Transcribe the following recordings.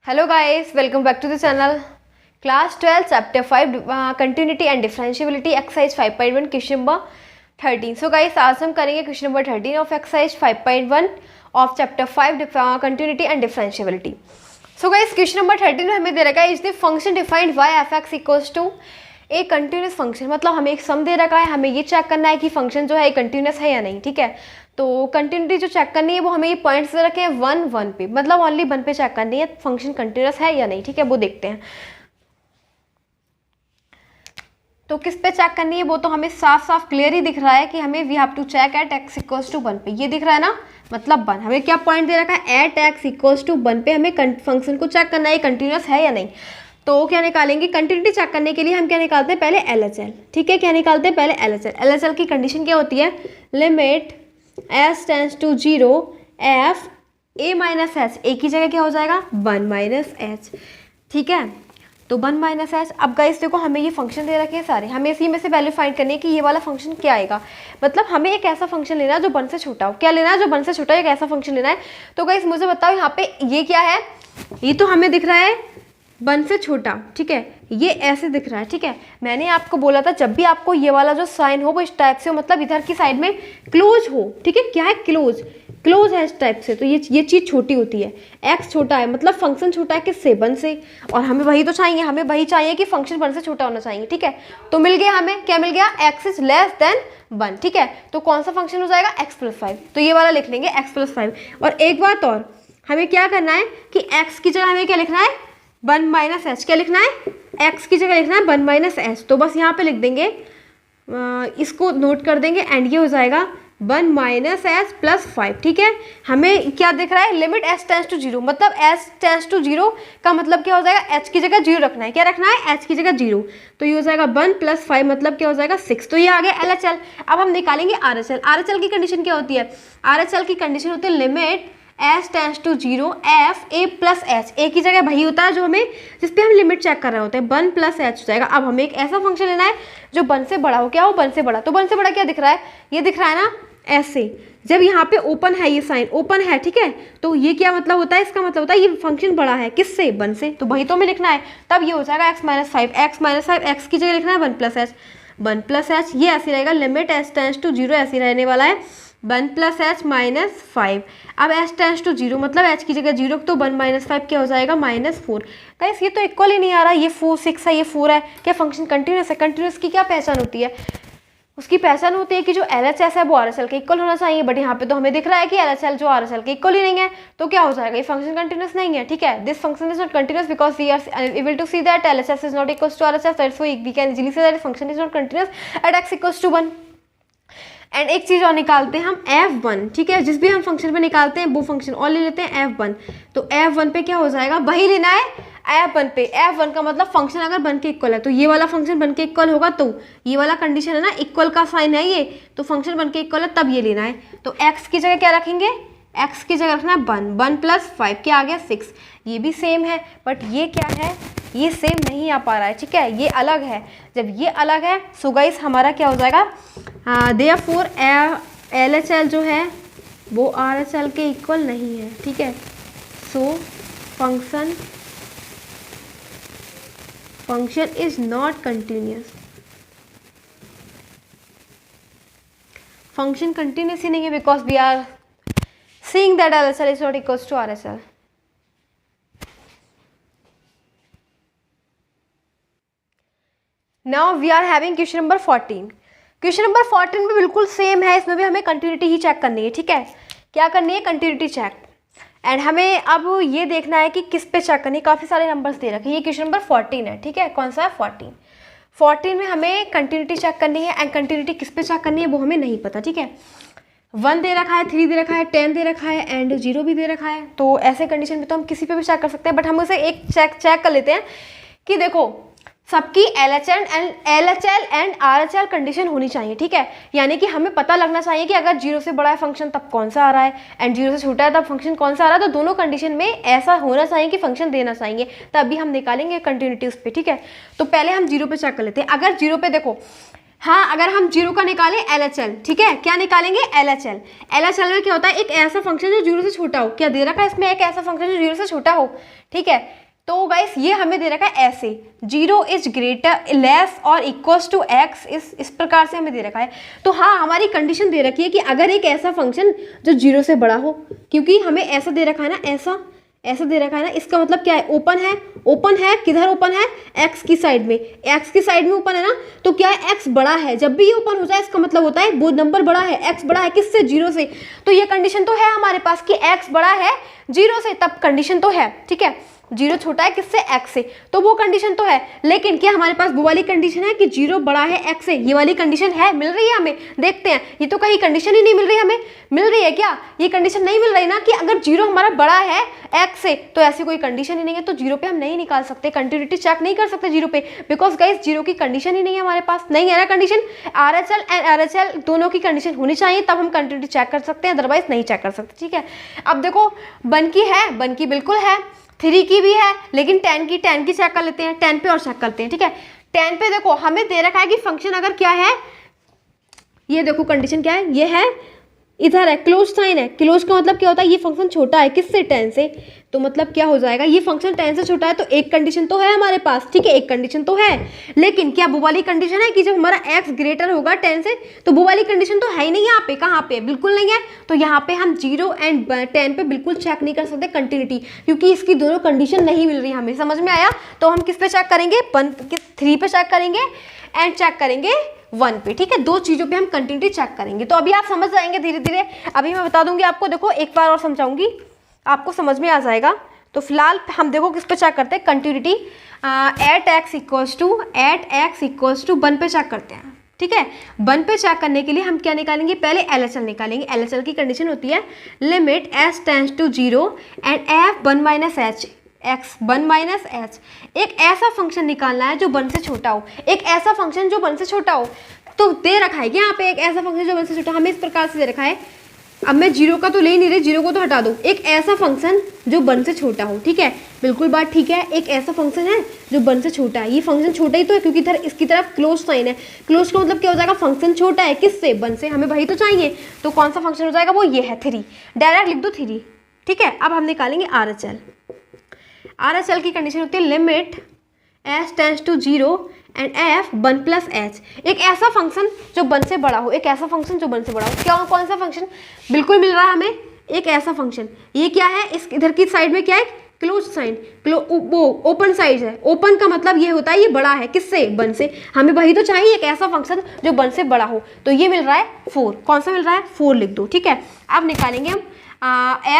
Hello guys, welcome back to the channel. Class 12 chapter 5 continuity and differentiability exercise 5.1 question number 13. So guys, आज हम करेंगे question number 13 of exercise 5.1 of chapter 5 continuity and differentiability. So guys, question number 13 में हमें दे रखा है is the function defined y f(x) equals to a continuous function. मतलब हमें एक सम दे रखा है, हमें ये चेक करना है कि फंक्शन जो है कंटिन्यूस है या नहीं. ठीक है, तो कंटिन्यूटी जो चेक करनी है वो हमें ये पॉइंट्स दे रखे हैं 1 1 पे, मतलब ओनली 1 पे चेक करनी है फंक्शन कंटिन्यूस है या नहीं. ठीक है, वो देखते हैं. तो किस पे चेक करनी है वो तो हमें साफ साफ क्लियर ही दिख रहा है कि हमें we have to check at x equals to 1 पे. ये दिख रहा है ना, मतलब 1. हमें क्या पॉइंट दे रखा है एट x इक्वल्स टू 1 पे हमें फंक्शन को चेक करना है कंटिन्यूस है या नहीं. तो क्या निकालेंगे, कंटिन्यूटी चेक करने के लिए हम क्या निकालते हैं पहले LHL. ठीक है, क्या निकालते हैं पहले LHL. LHL की कंडीशन क्या होती है, limit s tends to 0 f a minus h. A की जगह क्या हो जाएगा 1 माइनस एच. ठीक है, तो 1 माइनस एच. अब गाइस देखो हमें ये फंक्शन दे रखे हैं सारे, हमें इसी में से वैल्यू फाइंड करनी है कि ये वाला फंक्शन क्या आएगा. मतलब हमें एक ऐसा फंक्शन लेना है जो 1 से छोटा हो. क्या लेना है, जो 1 से छोटा है, एक ऐसा फंक्शन लेना है. तो गाइस मुझे बताओ यहाँ पे ये क्या है, ये तो हमें दिख रहा है 1 से छोटा. ठीक है, ये ऐसे दिख रहा है. ठीक है, मैंने आपको बोला था जब भी आपको ये वाला जो साइन हो वो इस टाइप से हो, मतलब इधर की साइड में क्लोज हो. ठीक है, क्या है क्लोज है इस टाइप से, तो ये चीज़ छोटी होती है. x छोटा है मतलब फंक्शन छोटा है किससे, 1 से. और हमें वही तो चाहिए, हमें वही चाहिए कि फंक्शन 1 से छोटा होना चाहिए. ठीक है, तो मिल गया हमें, क्या मिल गया, x इज लेस देन 1. ठीक है, तो कौन सा फंक्शन हो जाएगा x + 5. तो ये वाला लिख लेंगे x + 5. और एक बात और, हमें क्या करना है कि x की जगह हमें क्या लिखना है 1 माइनस एच. क्या लिखना है, x की जगह लिखना है 1 माइनस एच. तो बस यहाँ पे लिख देंगे, इसको नोट कर देंगे एंड ये हो जाएगा 1 माइनस एच प्लस 5. ठीक है, हमें क्या दिख रहा है, लिमिट s टेंस टू 0, मतलब s टेंस टू 0 का मतलब क्या हो जाएगा, h की जगह 0 रखना है. क्या रखना है, h की जगह 0. तो ये हो जाएगा 1 + 5 मतलब क्या हो जाएगा 6. तो ये आ गया LHL. अब हम निकालेंगे RHL. RHL की कंडीशन क्या होती है, RHL की कंडीशन होती है limit s tends to 0 f a plus h. A की जगह वही होता है जो हमें, जिस पे हम लिमिट चेक कर रहे होते हैं, 1 + h हो जाएगा. अब हमें एक ऐसा फंक्शन लेना है जो 1 से बड़ा हो. क्या हो, 1 से बड़ा. तो 1 से बड़ा क्या दिख रहा है, ये दिख रहा है ना ऐसे. जब यहाँ पे ओपन है, ये साइन ओपन है. ठीक है, तो ये क्या मतलब होता है, इसका मतलब होता है ये फंक्शन बड़ा है किससे, 1 से. तो वही तो हमें लिखना है. तब ये हो जाएगा x - 5. x - 5 x की जगह लिखना है 1 + h. 1 + h ये ऐसे रहेगा, लिमिट s टेंस टू 0 ऐसे रहने वाला है 1 + h - 5. अब s टेंस टू 0 मतलब h की जगह 0, तो 1 - 5 क्या हो जाएगा -4. गाइस ये तो इक्वल ही नहीं आ रहा, ये 4 6 है, ये 4 है. क्या फंक्शन कंटिन्यूस है. कंटिन्यूस की क्या पहचान होती है, उसकी पहचान होती है कि जो LHS है वो RHL के इक्वल होना चाहिए. बट यहाँ पे तो हमें दिख रहा है कि LHL जो RHL के इक्वल ही नहीं है. तो क्या हो जाएगा, ये फंक्शन कंटिन्यूस नहीं है. ठीक है, this function is not continuous because we are able to see that LHS is not equals to RHS. That's why we can easily say that function is not continuous at x equals to 1. And एक चीज़ और निकालते हैं हम f1. ठीक है, जिस भी हम फंक्शन पे निकालते हैं वो फंक्शन और ले लेते हैं f1. तो f1 पे क्या हो जाएगा, वही लेना है f1 पे. f1 का मतलब फंक्शन अगर 1 के इक्वल है, तो ये वाला फंक्शन 1 के इक्वल होगा. तो ये वाला कंडीशन है ना, इक्वल का साइन है ये, तो फंक्शन 1 के इक्वल है तब ये लेना है. तो x की जगह क्या रखेंगे, x की जगह रखना है 1 + 5 क्या आ गया 6. ये भी सेम है, बट ये क्या है, ये सेम नहीं आ पा रहा है. ठीक है, ये अलग है. जब ये अलग है सो गाइस हमारा क्या हो जाएगा, देयरफॉर LHL जो है वो RHL के इक्वल नहीं है. ठीक है, so function is not continuous. Function continuous ही नहीं है because we are seeing that LHL is not equals to RHL. Now we are having question number 14. Question number 14 भी बिल्कुल सेम है, इसमें भी हमें कंटिन्यूटी ही चेक करनी है. ठीक है, क्या करनी है, कंटिन्यूटी चेक. एंड हमें अब ये देखना है कि किस पे चेक करनी है. काफ़ी सारे नंबर्स दे रखे हैं. ये क्वेश्चन नंबर 14 है. ठीक है, कौन सा है 14 में हमें कंटिन्यूटी चेक करनी है. एंड कंटिन्यूटी किस पे चेक करनी है वो हमें नहीं पता. ठीक है, 1 दे रखा है, 3 दे रखा है, 10 दे रखा है एंड 0 भी दे रखा है. तो ऐसे कंडीशन में तो हम किसी पे भी चेक कर सकते हैं. बट हम उसे एक चेक कर लेते हैं कि देखो सबकी LHL एंड RHL कंडीशन होनी चाहिए. ठीक है, यानी कि हमें पता लगना चाहिए कि अगर 0 से बड़ा है फंक्शन तब कौन सा आ रहा है एंड 0 से छोटा है तब फंक्शन कौन सा आ रहा है. तो दोनों कंडीशन में ऐसा होना चाहिए कि फंक्शन देना चाहिए, तभी हम निकालेंगे कंटिन्यूटी उस पर. ठीक है, तो पहले हम 0 पे चेक कर लेते हैं. अगर 0 पे देखो हाँ, अगर हम जीरो का निकालें LHL, ठीक है, क्या निकालेंगे LHL। LHL में क्या होता है, एक ऐसा फंक्शन जो जीरो से छोटा हो। क्या दे रखा है इसमें, एक ऐसा फंक्शन जो जीरो से छोटा हो, ठीक है। तो गाइस ये हमें दे रखा है ऐसे, जीरो इज ग्रेटर लेस और इक्वल्स टू एक्स, इस प्रकार से हमें दे रखा है। तो हाँ, हमारी कंडीशन दे रखी है कि अगर एक ऐसा फंक्शन जो जीरो से बड़ा हो, क्योंकि हमें ऐसा दे रखा है ना, ऐसा दे रखा है ना, इसका मतलब क्या है, ओपन है किधर ओपन है, एक्स की साइड में, एक्स की साइड में ओपन है ना, तो क्या है, एक्स बड़ा है। जब भी ये ओपन होता है इसका मतलब होता है वो नंबर बड़ा है, एक्स बड़ा है किससे, जीरो से। तो ये कंडीशन तो है हमारे पास कि एक्स बड़ा है जीरो से, तब कंडीशन तो है, ठीक है। जीरो छोटा है किससे, एक्स से, तो वो कंडीशन तो है। लेकिन क्या हमारे पास वो वाली कंडीशन है कि जीरो बड़ा है एक्स से, ये वाली कंडीशन है, मिल रही है हमें, देखते हैं। ये तो कहीं कंडीशन ही नहीं मिल रही हमें, मिल रही है क्या, ये कंडीशन नहीं मिल रही ना कि अगर जीरो हमारा बड़ा है एक्स से, तो ऐसी कोई कंडीशन ही नहीं है, तो जीरो पे हम नहीं निकाल सकते, कंटिन्यूटी चेक नहीं कर सकते जीरो पे, बिकॉज गाइस जीरो की कंडीशन ही नहीं है हमारे पास, नहीं है ना कंडीशन। RHL एंड RHL दोनों की कंडीशन होनी चाहिए, तब हम कंटिन्यूटी चेक कर सकते हैं, अदरवाइज नहीं चेक कर सकते, ठीक है। अब देखो वन की है, वन की बिल्कुल है, 3 की भी है, लेकिन 10 की चेक कर लेते हैं, 10 पे और चेक करते हैं, ठीक है। 10 पे देखो हमें दे रखा है कि फंक्शन अगर क्या है, ये देखो कंडीशन क्या है, ये है इधर है, क्लोज साइन है। क्लोज का मतलब क्या होता है, ये फंक्शन छोटा है किससे, 10 से, तो मतलब क्या हो जाएगा, ये फंक्शन 10 से छोटा है, तो एक कंडीशन तो है हमारे पास, ठीक है, एक कंडीशन तो है। लेकिन क्या वो वाली कंडीशन है कि जब हमारा x ग्रेटर होगा 10 से, तो वो वाली कंडीशन तो है ही नहीं यहाँ पे, कहाँ पे, बिल्कुल नहीं है। तो यहाँ पे हम 0 एंड 10 पे बिल्कुल चेक नहीं कर सकते कंटिन्यूटी, क्योंकि इसकी दोनों कंडीशन नहीं मिल रही हमें, समझ में आया। तो हम किस पे चेक करेंगे, 3 पे चेक करेंगे एंड चेक करेंगे 1 पे, ठीक है। दो चीज़ों पे हम कंटिन्यूटी चेक करेंगे, तो अभी आप समझ जाएंगे धीरे धीरे। अभी मैं बता दूंगी आपको, देखो एक बार और समझाऊंगी, आपको समझ में आ जाएगा। तो फिलहाल हम देखो किस पे चेक करते हैं continuity, at x equals to 1 पे चेक करते हैं, ठीक है। 1 पे चेक करने के लिए हम क्या निकालेंगे, पहले LHL निकालेंगे। LHL की कंडीशन होती है limit s tends to 0 and f 1 minus h x 1 minus h. एक ऐसा फंक्शन निकालना है जो 1 से छोटा हो, एक ऐसा फंक्शन जो 1 से छोटा हो। तो दे रखा है कि यहाँ पे एक ऐसा फंक्शन जो 1 से छोटा, हमें इस प्रकार से दे रखा है। अब मैं जीरो का तो ले ही नहीं रही, जीरो को तो हटा दो। एक ऐसा फंक्शन जो 1 से छोटा हो, ठीक है, बिल्कुल बात ठीक है। एक ऐसा फंक्शन है जो 1 से छोटा है, ये फंक्शन छोटा ही तो है क्योंकि इधर इसकी तरफ क्लोज साइन है। क्लोज का मतलब क्या हो जाएगा, फंक्शन छोटा है किससे, 1 से, हमें वही तो चाहिए। तो कौन सा फंक्शन हो जाएगा, वो ये है 3, डायरेक्ट लिख दो 3, ठीक है। अब हम निकालेंगे RHL की कंडीशन होती है limit s tends to 0 and f 1 plus h। एक ऐसा फंक्शन जो 1 से बड़ा हो, एक ऐसा फंक्शन जो 1 से बड़ा हो, क्या कौन सा फंक्शन, बिल्कुल मिल रहा है हमें एक ऐसा फंक्शन। ये क्या है, इस इधर की साइड में क्या है, क्लोज साइन, वो ओपन साइड है। ओपन का मतलब ये होता है ये बड़ा है किससे, 1 से, हमें वही तो चाहिए, एक ऐसा फंक्शन जो 1 से बड़ा हो। तो ये मिल रहा है 4, कौन सा मिल रहा है, 4 लिख दो, ठीक है। अब निकालेंगे हम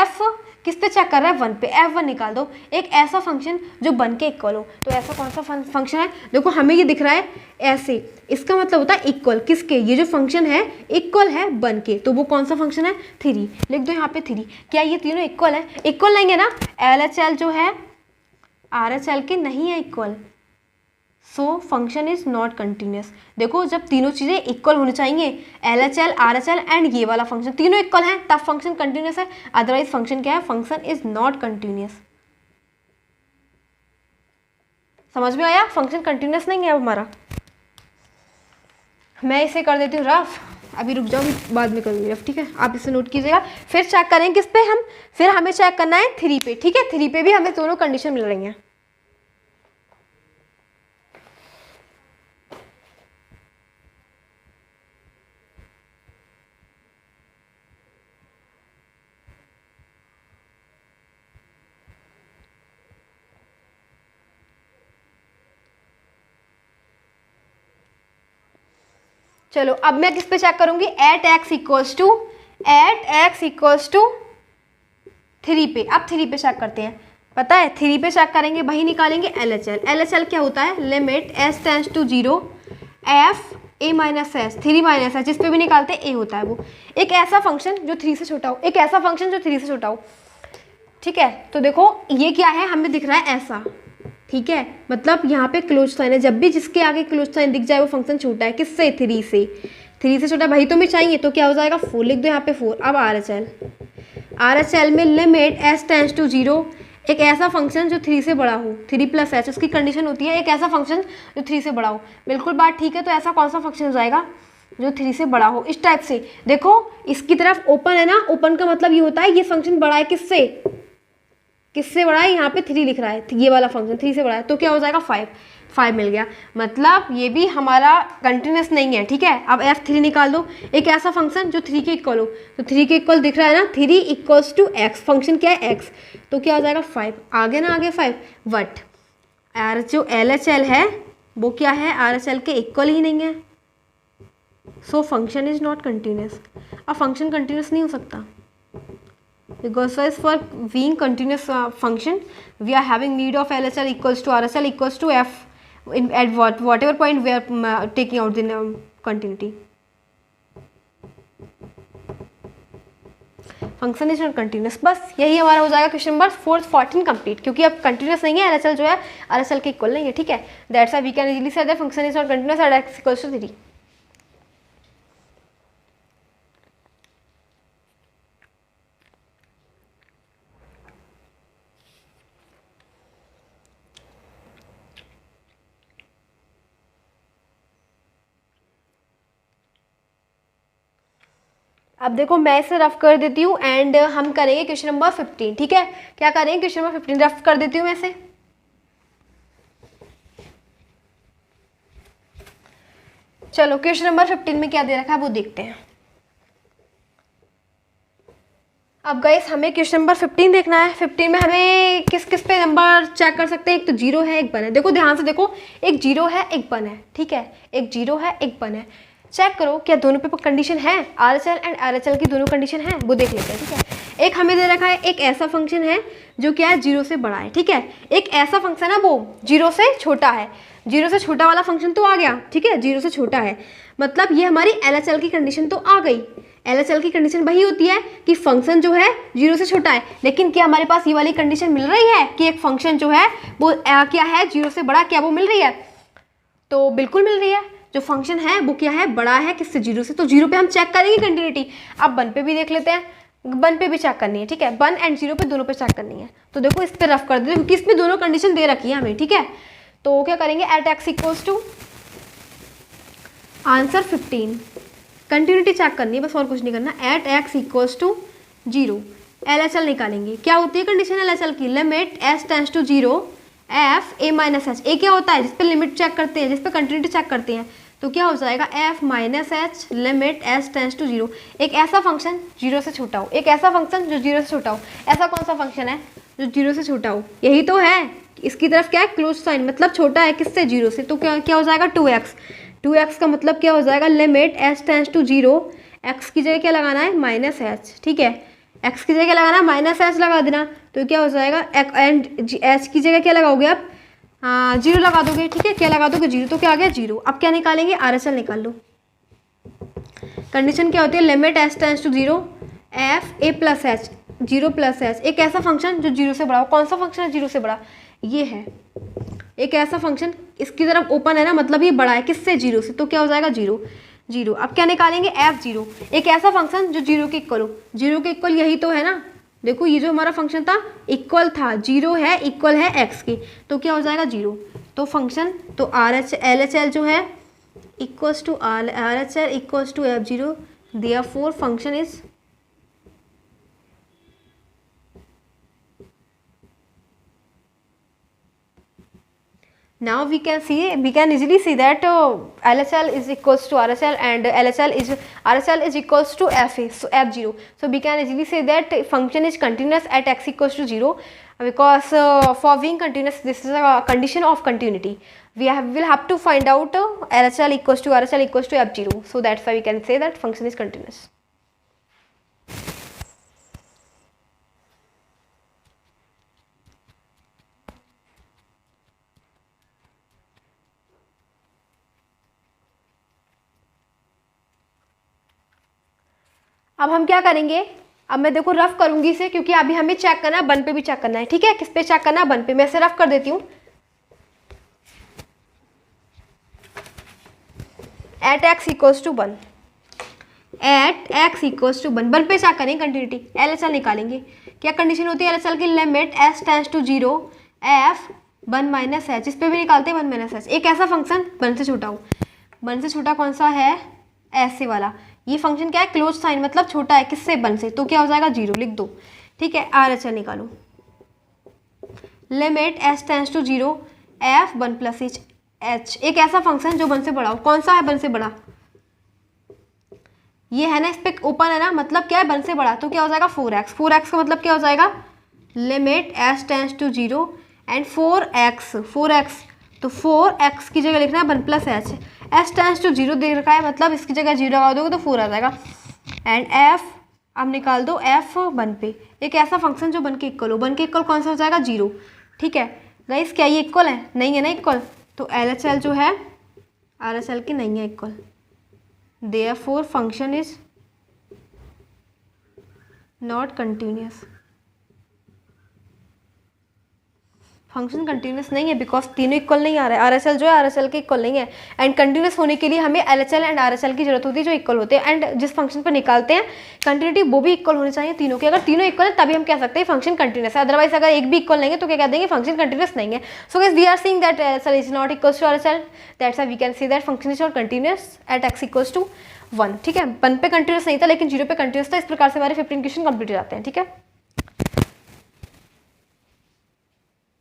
f किस पे चेक कर रहा है, 1 पे, f1 निकाल दो। एक ऐसा फंक्शन जो 1 के इक्वल हो, तो ऐसा कौन सा फंक्शन है, देखो हमें ये दिख रहा है ऐसे, इसका मतलब होता है इक्वल किसके, ये जो फंक्शन है इक्वल है 1 के, तो वो कौन सा फंक्शन है, 3, लिख दो यहाँ पे 3। क्या ये तीनों इक्वल है, इक्वल नहीं है ना, LHL जो है RHL के नहीं है equal, so function is not continuous. देखो जब तीनों चीज़ें इक्वल होनी चाहिए, LHL RHL एंड ये वाला फंक्शन तीनों इक्वल हैं, तब फंक्शन कंटिन्यूस है, अदरवाइज फंक्शन क्या है, फंक्शन इज नॉट कंटिन्यूस। समझ में आया, फंक्शन कंटिन्यूस नहीं है अब हमारा। मैं इसे कर देती हूँ रफ, अभी रुक जाओ, बाद में करूँगी रफ, ठीक है। आप इसे नोट कीजिएगा, फिर चेक करेंगे किस पे हम, फिर हमें चेक करना है 3 पे, ठीक है। 3 पे भी हमें दोनों कंडीशन मिल रही हैं। चलो अब मैं किस पे चेक करूंगी, एट एक्स इक्वल्स टू 3 पे। अब 3 पे चेक करते हैं, पता है 3 पे चेक करेंगे, वही निकालेंगे LHL। LHL क्या होता है, limit s tends to 0 f a minus s, 3 minus है, जिस पे भी निकालते हैं a होता है वो। एक ऐसा फंक्शन जो 3 से छोटा हो, एक ऐसा फंक्शन जो 3 से छोटा हो, ठीक है। तो देखो ये क्या है, हमें दिख रहा है ऐसा, ठीक है, मतलब यहाँ पे क्लोज साइन है, जब भी जिसके आगे क्लोज साइन दिख जाए वो फंक्शन छोटा है किससे, 3 से छोटा, वही तो मैं चाहिए, तो क्या हो जाएगा 4, लिख दो यहाँ पे 4। अब RHL में लिमिट s टेंड्स टू 0 एक ऐसा फंक्शन जो 3 से बड़ा हो, 3 प्लस एच, उसकी कंडीशन होती है एक ऐसा फंक्शन जो 3 से बड़ा हो। बिल्कुल बात ठीक है। तो ऐसा कौन सा फंक्शन हो जाएगा जो 3 से बड़ा हो? इस टाइप से देखो, इसकी तरफ ओपन है ना, ओपन का मतलब ये होता है ये फंक्शन बड़ा है किससे, किससे बड़ा है? यहाँ पे 3 लिख रहा है, ये वाला फंक्शन 3 से बड़ा है, तो क्या हो जाएगा 5 मिल गया। मतलब ये भी हमारा कंटिन्यूस नहीं है, ठीक है। अब f3 निकाल दो, एक ऐसा फंक्शन जो 3 के इक्वल हो, तो 3 के इक्वल दिख रहा है ना, 3 इक्वल्स टू x, फंक्शन क्या है x, तो क्या हो जाएगा 5, आगे ना आगे 5, बट आर जो LHL है वो क्या है, RHL के इक्वल ही नहीं है, so function is not continuous. अब फंक्शन कंटिन्यूस नहीं हो सकता, because for being continuous function we are having need of LHL equals to RHL equals to f at whatever point we are taking out the continuity. Function is not continuous. बस यही हमारा हो जाएगा question number 14 complete, क्योंकि अब continuous नहीं है, LHL जो है RHL के इक्वल नहीं है, ठीक है। That's why we can easily say that function is not continuous at x equals to 3। अब देखो मैं इसे रफ कर देती हूँ एंड हम करेंगे क्वेश्चन नंबर 15, ठीक है। क्या करेंगे क्वेश्चन नंबर 15 रफ कर देती हूँ मैं इसे। चलो क्वेश्चन नंबर 15 में क्या दे रखा है वो देखते हैं। अब गाइस हमें क्वेश्चन नंबर 15 देखना है। 15 में हमें किस किस पे नंबर चेक कर सकते हैं, एक तो 0 है एक 1 है। देखो ध्यान से देखो, एक 0 है एक 1 है, ठीक है, एक 0 है एक 1 है। चेक करो क्या दोनों पे कंडीशन है, RHL एंड RHL की दोनों कंडीशन है, वो देख लेते हैं, ठीक है। एक हमें दे रखा है एक ऐसा फंक्शन है जो क्या है 0 से बड़ा है, ठीक है। एक ऐसा फंक्शन है वो 0 से छोटा है, 0 से छोटा वाला फंक्शन तो आ गया, ठीक है, 0 से छोटा है, मतलब ये हमारी LHL की कंडीशन तो आ गई। LHL की कंडीशन वही होती है कि फंक्शन जो है 0 से छोटा है, लेकिन क्या हमारे पास ये वाली कंडीशन मिल रही है कि एक फंक्शन जो है वो क्या है 0 से बड़ा, क्या वो मिल रही है? तो बिल्कुल मिल रही है। जो फंक्शन है वो क्या है, बड़ा है किससे, 0 से, तो 0 पे हम चेक करेंगे कंटिन्यूटी। अब 1 पे भी देख लेते हैं, 1 पे भी चेक करनी है, ठीक है, 1 एंड 0 पे दोनों पे चेक करनी है। तो देखो इस पे रफ कर देते हैं क्योंकि इसमें दोनों कंडीशन दे रखी है हमें, ठीक है। तो क्या करेंगे, at x equals to answer 15, continuity check करनी है बस, और कुछ नहीं करना। At x equals to 0 LHL निकालेंगे। क्या होती है कंडीशन LHL की, limit s tends to 0 f a minus h. A क्या होता है, जिस पे लिमिट चेक करते हैं, जिस पे कंटिन्यूटी चेक करते हैं, तो क्या हो जाएगा f minus h limit s tends to 0। एक ऐसा फंक्शन 0 से छोटा हो, एक ऐसा फंक्शन जो 0 से छोटा हो। ऐसा कौन सा फंक्शन है जो 0 से छोटा हो? यही तो है, इसकी तरफ क्या है क्लोज साइन, मतलब छोटा है किससे, 0 से। तो क्या हो जाएगा 2x का मतलब क्या हो जाएगा, limit s tends to 0, x की जगह क्या लगाना है माइनस एच, ठीक है, x की जगह क्या लगाना है माइनस एच लगा देना। तो क्या हो जाएगा, एंड h की जगह क्या लगाओगे आप, 0 लगा दोगे, ठीक है, क्या लगा दोगे 0, तो क्या आ गया 0। अब क्या निकालेंगे, RHL निकाल लो। कंडीशन क्या होती है, limit s tends to 0 f a plus h, 0 plus h. एक ऐसा फंक्शन जो 0 से बड़ा हो, कौन सा फंक्शन है 0 से बड़ा, ये है एक ऐसा फंक्शन, इसकी तरफ ओपन है ना, मतलब ये बड़ा है किससे, 0 से, तो क्या हो जाएगा 0। अब क्या निकालेंगे, f0, एक ऐसा फंक्शन जो 0 के इक्वल हो। 0 के इक्वल यही तो है ना, देखो ये जो हमारा फंक्शन था इक्वल था, 0 है इक्वल है x की, तो क्या हो जाएगा 0। तो फंक्शन तो LHL जो है equals to RHL equals to f0, therefore function is now we can easily see that LHL is equals to RHL and RHL is equals to FA, so F0. So we can easily say that function is continuous at x equals to 0 because for being continuous this is a condition of continuity. Will have to find out LHL equals to RHL equals to F0. So that's why we can say that function is continuous. अब हम क्या करेंगे, अब मैं देखो rough करूंगी इसे क्योंकि अभी हमें चेक करना है 1 पे भी चेक करना है, ठीक है। किस पे चेक करना है, 1 पे। मैं इसे रफ कर देती हूँ। At x equals to 1, at x equals to 1 पे चेक करेंगे कंटिन्यूटी, LHL निकालेंगे। क्या कंडीशन होती है LHL की? Limit s tends to 0 f 1 minus h, इस पर भी निकालते हैं 1 माइनस एच। एक ऐसा फंक्शन 1 से छोटा हो, 1 से छोटा कौन सा है? ऐसे वाला। ये फंक्शन क्या है? क्लोज साइन, मतलब छोटा है किससे? 1 से, तो क्या हो जाएगा? 0 लिख दो। ठीक है, RHL निकालो। Limit s tends to 0 f 1 plus h, एक ऐसा फंक्शन जो 1 से बड़ा हो। कौन सा है 1 से बड़ा? ये है ना, इस पे ओपन है ना, मतलब क्या है? 1 से बड़ा, तो क्या हो जाएगा? 4x। 4x का मतलब क्या हो जाएगा? Limit s tends to 0 and 4x, तो 4x की जगह लिखना है 1 plus h. s tends to 0 दे रखा है, मतलब इसकी जगह 0 लगा दोगे तो 4 आ जाएगा। एंड f अब निकाल दो f 1 पे, एक ऐसा फंक्शन जो 1 के इक्वल हो। 1 के इक्वल कौन सा हो जाएगा? 0। ठीक है गाइस, क्या ये इक्वल है? नहीं है ना इक्वल, तो LHL जो है RHL की नहीं है equal. Therefore function is not continuous। Function continuous नहीं है बिकॉज तीनों इक्वल नहीं आ रहा है। RHL जो है RHL के इक्वल नहीं है, एंड कंटिन्यूस होने के लिए हमें LHL एंड RHL की जरूरत होती है जो इक्वल होते हैं। एंड जिस फंक्शन पर निकालते हैं कंटिन्यूटी वो भी इक्वल होनी चाहिए तीनों के। अगर तीनों इक्वल है तभी हम कह सकते हैं फंक्शन कंटिन्यूस है, अदरवाइज अगर एक भी इक्वल नहीं है तो क्या कह देंगे? फंक्शन कंटिन्यूस नहीं है। So guys we are seeing that LHL is not equals to RHL, that's why we can say that function is not continuous at x equals to 1। ठीक है, 1 पे कंटिन्यूस नहीं था लेकिन 0 पे कंटिन्यूस था। इस प्रकार से हमारे 15 क्वेश्चन कंप्लीट हो जाते हैं। ठीक है।